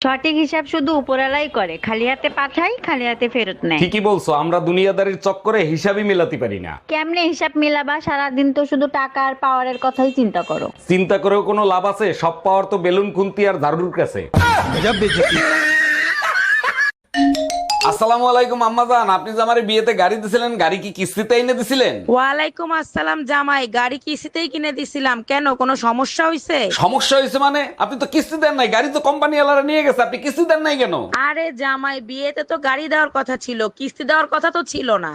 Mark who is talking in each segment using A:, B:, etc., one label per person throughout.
A: সঠিক হিসাব শুধু উপরওয়ালাই করে, খালি হাতে পাঠাই খালি হাতে ফেরত নেয়।
B: ঠিকই বলছো, আমরা দুনিয়াদারির চক্করে হিসাবই মেলাতে পারি না।
A: কেমনে হিসাব মিলাবা? সারাদিন তো শুধু টাকা আর পাওয়ারের কথাই চিন্তা করো।
B: চিন্তা করেও কোনো লাভ আছে? সব পাওয়ার তো বেলুন খুন্তি আর ঝাড়ুর কাছে। আসসালামু আলাইকুম আম্মাজান, আপনি যে আমার বিয়েতে গাড়ি দিছিলেন, গাড়ি কি কিস্তিতে এনে দিছিলেন?
C: ওয়ালাইকুম আসসালাম জামাই, গাড়ি কিস্তিতেই কিনে দিছিলাম। কেন, কোনো সমস্যা হয়েছে?
B: সমস্যা হয়েছে মানে? আপনি তো কিস্তি দেন নাই, গাড়ি তো কোম্পানি ওয়ালারা নিয়ে গেছে, আপনি কিস্তি দেন নাই কেন?
C: আরে জামাই, বিয়েতে তো গাড়ি দেওয়ার কথা ছিল, কিস্তি দেওয়ার কথা তো ছিল না।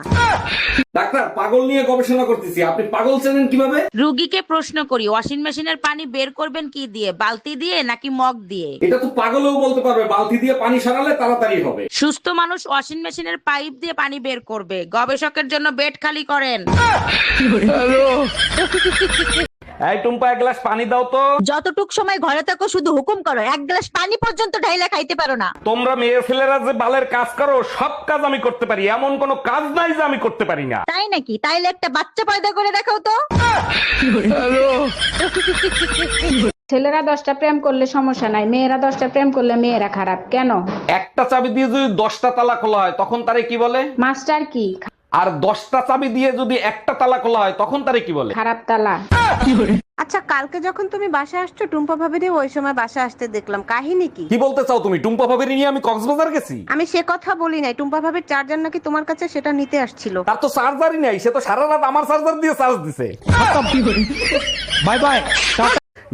B: ডাক্তার, পাগল নিয়ে গবেষণা করতেছি, আপনি পাগল চেনেন কিভাবে?
C: রুগীকে প্রশ্ন করি, ওয়াশিং মেশিনের পানি বের করবেন কি দিয়ে, বালতি দিয়ে নাকি মগ দিয়ে?
B: এটা তো পাগলও বলতে পারবে, বালতি দিয়ে পানি সরালে তাড়াতাড়ি হবে।
C: সুস্থ মানুষ ওয়াশিং মেশিনের পাইপ দিয়ে পানি বের করবে। গবেষকের জন্য বেড খালি করেন।
B: এই টুম্পা, এক গ্লাস পানি দাও তো।
A: যতটুক সময় ঘরে থাকো শুধু হুকুম করো, এক গ্লাস পানি পর্যন্ত ঢাইলা খাইতে পারো না।
B: তোমরা মেয়ে ছেলেরা যে বালের কাজ করো, সব কাজ আমি করতে পারি, এমন কোনো কাজ নাই যে আমি করতে পারি না।
A: তাই নাকি? তাইলে একটা বাচ্চা পয়দা করে দেখাও তো।
D: ছেলেরা 10টা প্রেম করলে সমস্যা নাই, মেয়েরা 10টা প্রেম করলে মেয়েরা খারাপ কেন?
B: একটা চাবি দিয়ে যদি 10টা তালা খোলা হয়, তখন তারে কি বলে?
D: মাস্টার কি?
B: আর 10টা চাবি দিয়ে যদি একটা তালা খোলা হয়, তখন তারে কি বলে?
D: খারাপ তালা।
E: আচ্ছা, কালকে যখন তুমি বাসা আসছো টুম্পা ভাবিরে ওই সময় বাসা আসতে দেখলাম, কাহিনী কি?
B: কি বলতে চাও তুমি? টুম্পা ভাবির নিয়ে আমি কক্সবাজার গেছি?
E: আমি সে কথা বলি নাই, টুম্পা ভাবির চার্জার নাকি তোমার কাছে, সেটা নিতে আসছিল।
B: তার তো চার্জারই নাই, সে তো সারা রাত আমার চার্জার দিয়ে চার্জ দিছে। Bye bye.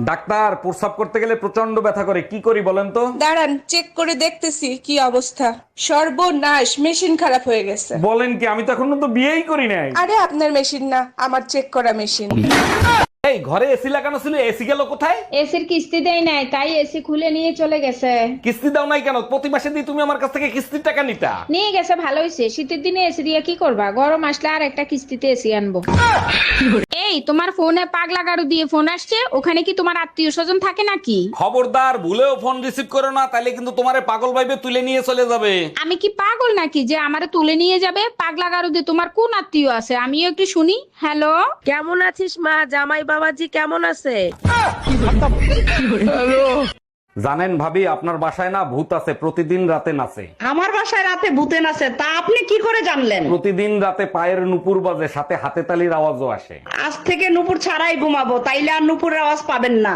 B: ডাক্তার, প্রস্রাব করতে গেলে প্রচন্ড ব্যথা করে, কি করি বলেন তো?
F: দাঁড়ান, চেক করে দেখতেছি কি অবস্থা। সর্বনাশ, মেশিন খারাপ হয়ে গেছে।
B: বলেন কি? আমি তো এখনো তো বিয়েই করি নাই।
F: আরে আপনার মেশিন না, আমার চেক করা মেশিন।
B: এই ঘরে এসি লাগানো ছিল, এসি গেল কোথায়?
D: এসির কিস্তি দেয় নাই, তাই এসি খুলে নিয়ে চলে গেছে।
B: কিস্তি দাও নাই কেন? প্রতি মাসে দিয়ে তুমি আমার কাছ থেকে কিস্তির টাকা নিতা।
D: নিয়ে গেছে, ভালো হয়েছে। শীতের দিনে এসি দিয়ে কি করবা? গরম আসলে আর একটা কিস্তিতে এসি আনবো। এই, তোমার ফোনে পাগলা গাড়ু দিয়ে ফোন আসছে, ওখানে কি তোমার আত্মীয় স্বজন থাকে নাকি?
B: খবরদার, ভুলেও ফোন রিসিভ করো না, তাইলে কিন্তু তোমারে পাগল ভাইবে তুলে নিয়ে চলে যাবে।
D: আমি কি পাগল নাকি যে আমারে তুলে নিয়ে যাবে? পাগলা গাড়ু দিয়ে তোমার কোন আত্মীয় আছে? আমিও একটু শুনি। হ্যালো,
C: কেমন আছিস মা? জামাই বাবাজি কেমন আছে?
B: জানেন ভাবি, আপনার বাসায় না ভূত আছে, প্রতিদিন রাতে নাচে।
G: আমার বাসায় রাতে ভূতে নাচে, তা আপনি কি করে জানলেন?
B: প্রতিদিন রাতে পায়ের নুপুর বাজে, সাথে হাতে তালির আওয়াজও আসে।
G: আজ থেকে নুপুর ছাড়াই ঘুমাবো, তাইলে আর নুপুরের আওয়াজ পাবেন না।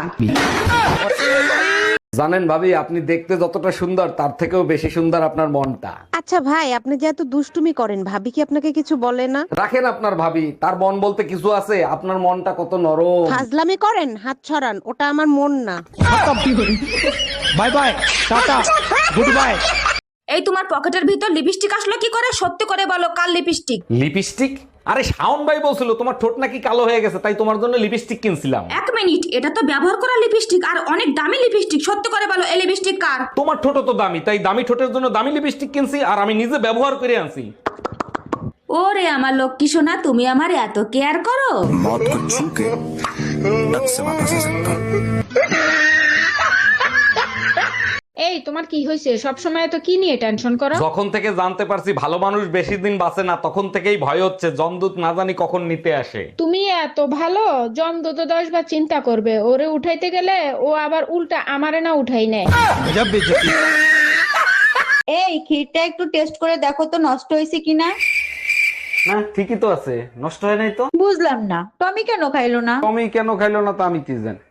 B: জানেন ভাবি, আপনি দেখতে যতটা সুন্দর, তার থেকেও বেশি সুন্দর আপনার মনটা।
E: আচ্ছা ভাই, আপনি যে এত দুষ্টুমি করেন, ভাবি কি আপনাকে কিছু বলে না?
B: রাখেন আপনার ভাবি, তার মন বলতে কিছু আছে? আপনার মনটা কত নরম।
E: ফাজলামি করেন, হাত ছড়ান, ওটা আমার মন না।
B: Bye bye, tata, good bye.
H: এই তোমার পকেটের ভিতর লিপস্টিক আসলো কি করে? সত্যি করে বলো, কাল লিপস্টিক?
B: লিপস্টিক? আরে শাওন ভাই বলছিল তোমার ঠোঁট নাকি কালো হয়ে গেছে, তাই তোমার জন্য লিপস্টিক কিনছিলাম।
H: এক মিনিট, এটা তো ব্যবহার করা লিপস্টিক আর অনেক দামি লিপস্টিক। সত্যি করে বলো, এই লিপস্টিক কার?
B: তোমার ঠোঁট তো দামি, তাই দামি ঠোঁটের জন্য দামি লিপস্টিক কিনছি, আর আমি নিজে ব্যবহার করে আনছি।
H: ওরে আমার লক্ষ্মী সোনা, তুমি আমার এত কেয়ার করো।
D: এই, তোমার কি হয়েছে? সবসময় তো কি নিয়ে টেনশন করো?
B: যখন থেকে জানতে পারছি ভালো মানুষ বেশি দিন বাঁচে না, তখন থেকেই ভয় হচ্ছে জমদূত না জানি কখন নিতে আসে।
D: তুমি এত ভালো, জমদূত 10 বার চিন্তা করবে। ওরে উঠাইতে গেলে ও আবার উল্টা আমারে না উঠাই নেয়।
A: এই ক্ষীরটা একটু টেস্ট করে দেখো তো নষ্ট হয়েছে কিনা।
B: না, ঠিকই তো আছে, নষ্ট হয় নাই তো।
A: বুঝলাম না, টমি কেন খাইলো না?
B: তুমি কেন খাইলো না তা আমি কি জানি।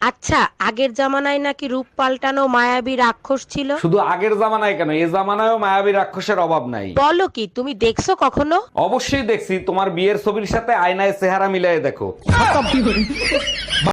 E: আচ্ছা, আগের জামানায় নাকি রূপ পাল্টানো মায়াবী রাক্ষস ছিল?
B: শুধু আগের জামানায় কেন, এই জামানায়ও মায়াবী রাক্ষসের অভাব নাই।
E: বলো কি, তুমি দেখছো কখনো?
B: অবশ্যই দেখছি, তোমার বিয়ের ছবির সাথে আয়নায় চেহারা মিলাই দেখো।